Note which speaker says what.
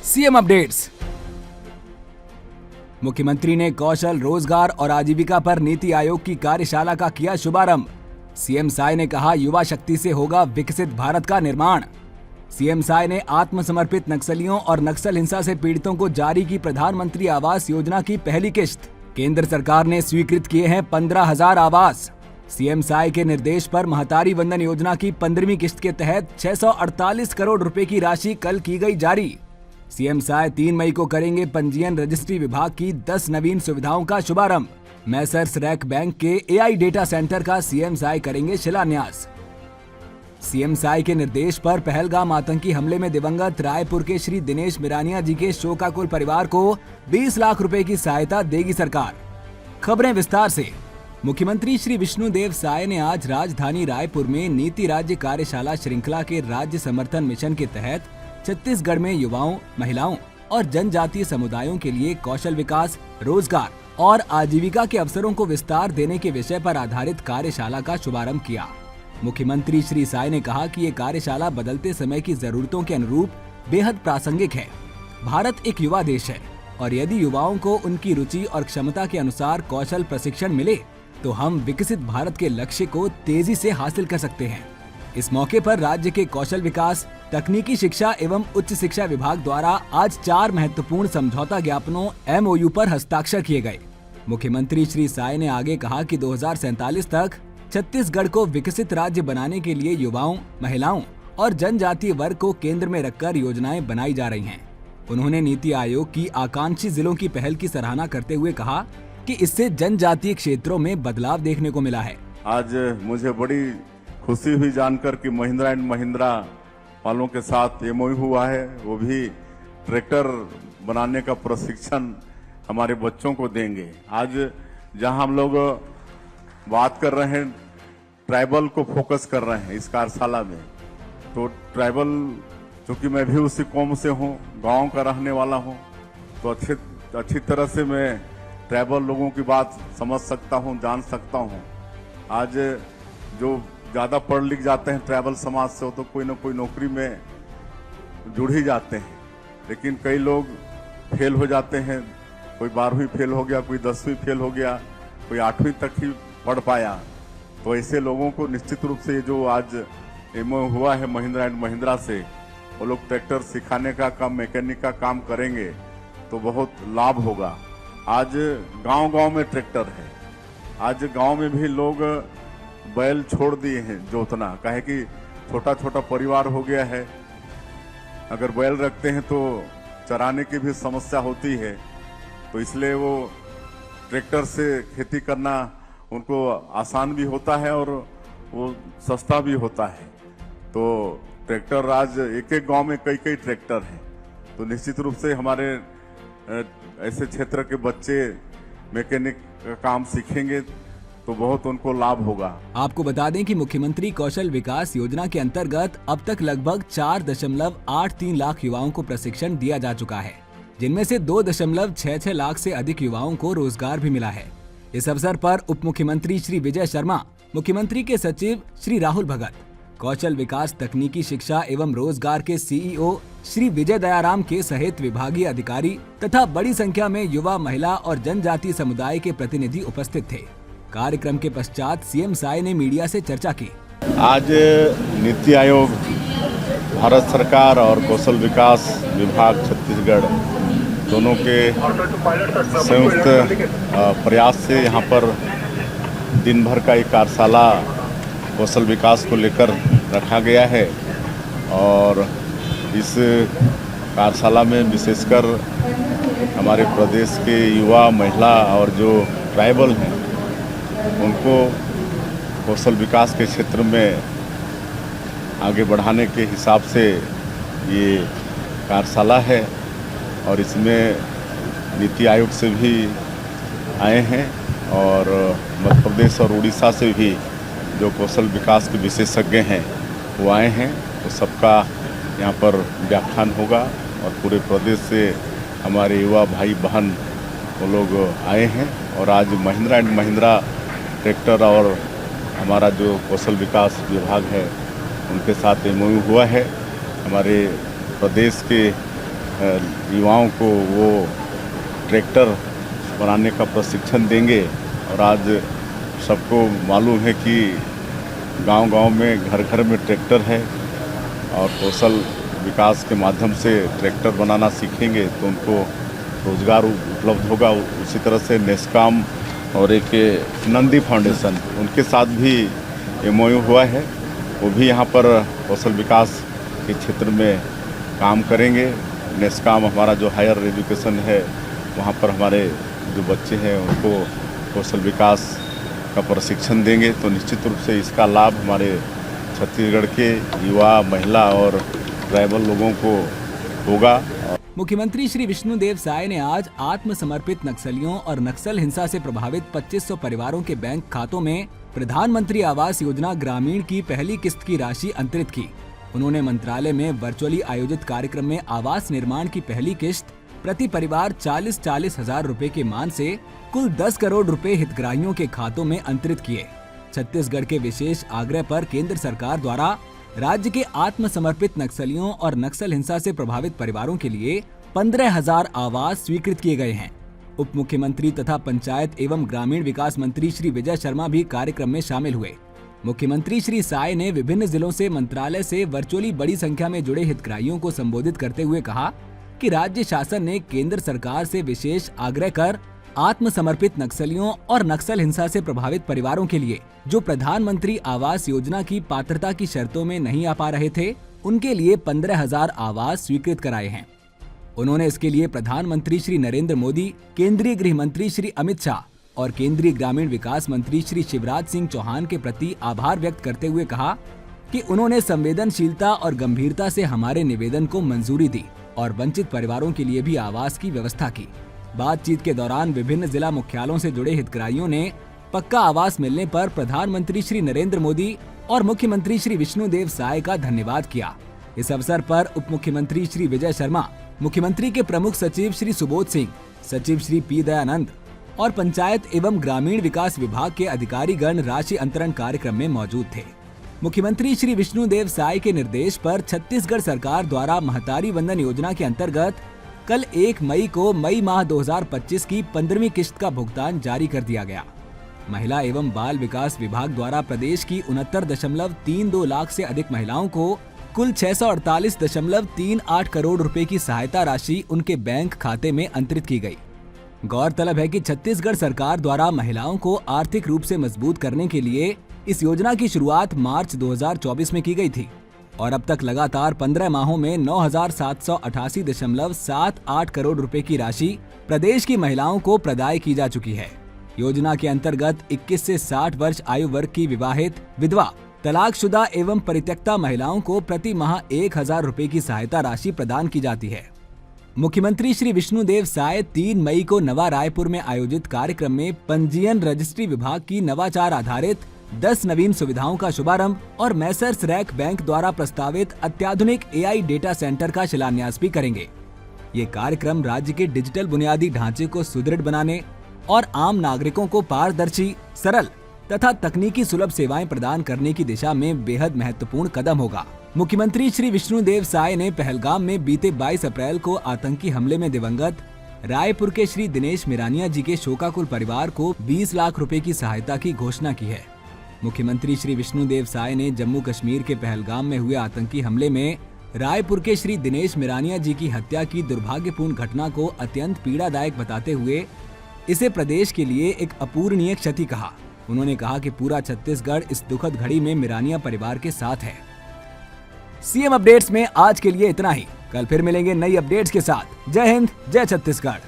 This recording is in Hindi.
Speaker 1: CM updates. मुख्यमंत्री ने कौशल, रोजगार और आजीविका पर नीति आयोग की कार्यशाला का किया शुभारंभ। सीएम साय ने कहा, युवा शक्ति से होगा विकसित भारत का निर्माण। सीएम साय ने आत्मसमर्पित नक्सलियों और नक्सल हिंसा से पीड़ितों को जारी की प्रधानमंत्री आवास योजना की पहली किश्त। केंद्र सरकार ने स्वीकृत किए हैं 15,000 आवास। सीएम साय के निर्देश पर महतारी वंदन योजना की 15वीं किश्त के तहत 648 करोड़ रुपए की राशि कल की गई जारी। सीएम साय 3 मई को करेंगे पंजीयन रजिस्ट्री विभाग की 10 नवीन सुविधाओं का शुभारंभ। मैसर्स रैक बैंक के एआई डेटा सेंटर का सीएम साय करेंगे शिलान्यास। सीएम साय के निर्देश पर पहलगाम आतंकी हमले में दिवंगत रायपुर के श्री दिनेश मिरानिया जी के शोकाकुल परिवार को 20 लाख रुपए की सहायता देगी सरकार। खबरें विस्तार से। मुख्यमंत्री श्री विष्णुदेव साय ने आज राजधानी रायपुर में नीति राज्य कार्यशाला श्रृंखला के राज्य समर्थन मिशन के तहत छत्तीसगढ़ में युवाओं, महिलाओं और जनजातीय समुदायों के लिए कौशल विकास, रोजगार और आजीविका के अवसरों को विस्तार देने के विषय पर आधारित कार्यशाला का शुभारंभ किया। मुख्यमंत्री श्री साय ने कहा कि ये कार्यशाला बदलते समय की जरूरतों के अनुरूप बेहद प्रासंगिक है। भारत एक युवा देश है और यदि युवाओं को उनकी रुचि और क्षमता के अनुसार कौशल प्रशिक्षण मिले तो हम विकसित भारत के लक्ष्य को तेजी से हासिल कर सकते हैं। इस मौके पर राज्य के कौशल विकास, तकनीकी शिक्षा एवं उच्च शिक्षा विभाग द्वारा आज 4 महत्वपूर्ण समझौता ज्ञापनों MOU पर हस्ताक्षर किए गए। मुख्यमंत्री श्री साय ने आगे कहा कि 2047 तक छत्तीसगढ़ को विकसित राज्य बनाने के लिए युवाओं, महिलाओं और जनजातीय वर्ग को केंद्र में रखकर योजनाएं बनाई जा रही हैं। उन्होंने नीति आयोग की आकांक्षी जिलों की पहल की सराहना करते हुए कहा कि इससे जनजातीय क्षेत्रों में बदलाव देखने को मिला है।
Speaker 2: आज मुझे बड़ी खुशी हुई जानकर कि महिंद्रा एंड महिंद्रा वालों के साथ MOU हुआ है, वो भी ट्रैक्टर बनाने का प्रशिक्षण हमारे बच्चों को देंगे। आज जहां हम लोग बात कर रहे हैं, ट्राइबल को फोकस कर रहे हैं इस कार्यशाला में, तो ट्राइबल, चूंकि मैं भी उसी कौम से हूं, गांव का रहने वाला हूं, तो अच्छी तरह से मैं ट्राइबल लोगों की बात समझ सकता हूं, जान सकता हूं। आज जो ज्यादा पढ़ लिख जाते हैं ट्राइबल समाज से, तो कोई ना कोई नौकरी में जुड़ ही जाते हैं, लेकिन कई लोग फेल हो जाते हैं। कोई 12वीं फेल हो गया, कोई 10वीं फेल हो गया, कोई 8वीं तक ही पढ़ पाया। तो ऐसे लोगों को निश्चित रूप से जो आज MOU हुआ है महिंद्रा एंड महिंद्रा से, वो लोग ट्रैक्टर सिखाने का काम, मैकेनिक का काम करेंगे तो बहुत लाभ होगा। आज गांव-गांव में ट्रैक्टर है। आज गांव में भी लोग बैल छोड़ दिए हैं जोतना, काहे कि छोटा छोटा परिवार हो गया है। अगर बैल रखते हैं तो चराने की भी समस्या होती है, तो इसलिए वो ट्रैक्टर से खेती करना उनको आसान भी होता है और वो सस्ता भी होता है। तो ट्रैक्टर आज एक गांव में कई ट्रैक्टर हैं, तो निश्चित रूप से हमारे ऐसे क्षेत्र के बच्चे मैकेनिक का काम सीखेंगे तो बहुत उनको लाभ होगा।
Speaker 1: आपको बता दें कि मुख्यमंत्री कौशल विकास योजना के अंतर्गत अब तक लगभग 4.83 लाख युवाओं को प्रशिक्षण दिया जा चुका है, जिनमें से 2.66 लाख से अधिक युवाओं को रोजगार भी मिला है। इस अवसर पर उप मुख्यमंत्री श्री विजय शर्मा, मुख्यमंत्री के सचिव श्री राहुल भगत, कौशल विकास, तकनीकी शिक्षा एवं रोजगार के CEO श्री विजय दयाराम के सहित विभागीय अधिकारी तथा बड़ी संख्या में युवा, महिला और जनजातीय समुदाय के प्रतिनिधि उपस्थित थे। कार्यक्रम के पश्चात सीएम साय ने मीडिया से चर्चा की।
Speaker 2: आज नीति आयोग, भारत सरकार और कौशल विकास विभाग छत्तीसगढ़ दोनों के संयुक्त प्रयास से यहाँ पर दिन भर का एक कार्यशाला कौशल विकास को लेकर रखा गया है और इस कार्यशाला में विशेषकर हमारे प्रदेश के युवा, महिला और जो ट्राइबल हैं उनको कौशल विकास के क्षेत्र में आगे बढ़ाने के हिसाब से ये कार्यशाला है और इसमें नीति आयोग से भी आए हैं और मध्य प्रदेश और उड़ीसा से भी जो कौशल विकास के विशेषज्ञ हैं वो आए हैं। तो सबका यहाँ पर व्याख्यान होगा और पूरे प्रदेश से हमारे युवा भाई बहन वो लोग आए हैं और आज महिंद्रा एंड महिंद्रा ट्रैक्टर और हमारा जो कौशल विकास विभाग है उनके साथ एमओयू हुआ है। हमारे प्रदेश के युवाओं को वो ट्रैक्टर बनाने का प्रशिक्षण देंगे और आज सबको मालूम है कि गांव-गांव में घर-घर में ट्रैक्टर है और कौशल विकास के माध्यम से ट्रैक्टर बनाना सीखेंगे तो उनको रोजगार उपलब्ध होगा। उसी तरह से नेस्काम और एक नंदी फाउंडेशन उनके साथ भी एमओयू हुआ है, वो भी यहाँ पर कौशल विकास के क्षेत्र में काम करेंगे। नेस्काम हमारा जो हायर एजुकेशन है वहाँ पर हमारे जो बच्चे हैं उनको कौशल विकास का प्रशिक्षण देंगे तो निश्चित रूप से इसका लाभ हमारे छत्तीसगढ़ के युवा, महिला और ट्राइबल लोगों को होगा।
Speaker 1: मुख्यमंत्री श्री विष्णुदेव साय ने आज आत्मसमर्पित नक्सलियों और नक्सल हिंसा से प्रभावित 2500 परिवारों के बैंक खातों में प्रधानमंत्री आवास योजना ग्रामीण की पहली किस्त की राशि अंतरित की। उन्होंने मंत्रालय में वर्चुअली आयोजित कार्यक्रम में आवास निर्माण की पहली किस्त प्रति परिवार 40-40 हजार रुपए के मान से कुल 10 करोड़ रुपए हितग्राहियों के खातों में अंतरित किए। छत्तीसगढ़ के विशेष आग्रह पर केंद्र सरकार द्वारा राज्य के आत्मसमर्पित नक्सलियों और नक्सल हिंसा से प्रभावित परिवारों के लिए 15,000 आवास स्वीकृत किए गए हैं। उप मुख्यमंत्री तथा पंचायत एवं ग्रामीण विकास मंत्री श्री विजय शर्मा भी कार्यक्रम में शामिल हुए। मुख्यमंत्री श्री साय ने विभिन्न जिलों से मंत्रालय से वर्चुअली बड़ी संख्या में जुड़े हितग्राहियों को संबोधित करते हुए कहा कि राज्य शासन ने केंद्र सरकार से विशेष आग्रह कर आत्मसमर्पित नक्सलियों और नक्सल हिंसा से प्रभावित परिवारों के लिए जो प्रधानमंत्री आवास योजना की पात्रता की शर्तों में नहीं आ पा रहे थे, उनके लिए 15,000 आवास स्वीकृत कराए हैं। उन्होंने इसके लिए प्रधानमंत्री श्री नरेंद्र मोदी, केंद्रीय गृह मंत्री श्री अमित शाह और केंद्रीय ग्रामीण विकास मंत्री श्री शिवराज सिंह चौहान के प्रति आभार व्यक्त करते हुए कहा कि उन्होंने संवेदनशीलता और गंभीरता से हमारे निवेदन को मंजूरी दी और वंचित परिवारों के लिए भी आवास की व्यवस्था की। बातचीत के दौरान विभिन्न जिला मुख्यालयों से जुड़े हितग्राहियों ने पक्का आवास मिलने पर प्रधानमंत्री श्री नरेंद्र मोदी और मुख्यमंत्री श्री विष्णुदेव साय का धन्यवाद किया। इस अवसर पर उप मुख्यमंत्री श्री विजय शर्मा, मुख्यमंत्री के प्रमुख सचिव श्री सुबोध सिंह, सचिव श्री पी दयानंद और पंचायत एवं ग्रामीण विकास विभाग के अधिकारीगण राशि अंतरण कार्यक्रम में मौजूद थे। मुख्यमंत्री श्री विष्णुदेव साय के निर्देश पर छत्तीसगढ़ सरकार द्वारा महतारी वंदन योजना के अंतर्गत कल 1 मई को मई माह 2025 की 15वीं किस्त का भुगतान जारी कर दिया गया। महिला एवं बाल विकास विभाग द्वारा प्रदेश की 69.32 लाख से अधिक महिलाओं को कुल 648.38 करोड़ रुपए की सहायता राशि उनके बैंक खाते में अंतरित की गई। गौरतलब है कि छत्तीसगढ़ सरकार द्वारा महिलाओं को आर्थिक रूप से मजबूत करने के लिए इस योजना की शुरुआत मार्च 2024 में की गई थी और अब तक लगातार 15 माहों में 9,788.78 करोड़ रुपए की राशि प्रदेश की महिलाओं को प्रदाय की जा चुकी है। योजना के अंतर्गत 21 से 60 वर्ष आयु वर्ग की विवाहित, विधवा, तलाकशुदा एवं परित्यक्ता महिलाओं को प्रति माह 1,000 रुपए की सहायता राशि प्रदान की जाती है। मुख्यमंत्री श्री विष्णुदेव साय 3 मई को नवा रायपुर में आयोजित कार्यक्रम में पंजीयन रजिस्ट्री विभाग की नवाचार आधारित 10 नवीन सुविधाओं का शुभारंभ और मैसर्स रैक बैंक द्वारा प्रस्तावित अत्याधुनिक AI डेटा सेंटर का शिलान्यास भी करेंगे। ये कार्यक्रम राज्य के डिजिटल बुनियादी ढांचे को सुदृढ़ बनाने और आम नागरिकों को पारदर्शी, सरल तथा तकनीकी सुलभ सेवाएं प्रदान करने की दिशा में बेहद महत्वपूर्ण कदम होगा। मुख्यमंत्री श्री विष्णुदेव साय ने पहलगाम में बीते 22 अप्रैल को आतंकी हमले में दिवंगत रायपुर के श्री दिनेश मिरानिया जी के शोकाकुल परिवार को 20 लाख रुपए की सहायता की घोषणा की है। मुख्यमंत्री श्री विष्णुदेव साय ने जम्मू कश्मीर के पहलगाम में हुए आतंकी हमले में रायपुर के श्री दिनेश मिरानिया जी की हत्या की दुर्भाग्यपूर्ण घटना को अत्यंत पीड़ादायक बताते हुए इसे प्रदेश के लिए एक अपूरणीय क्षति कहा। उन्होंने कहा कि पूरा छत्तीसगढ़ इस दुखद घड़ी में मिरानिया परिवार के साथ है। सीएम अपडेट्स में आज के लिए इतना ही। कल फिर मिलेंगे नई अपडेट्स के साथ। जय हिंद, जय छत्तीसगढ़।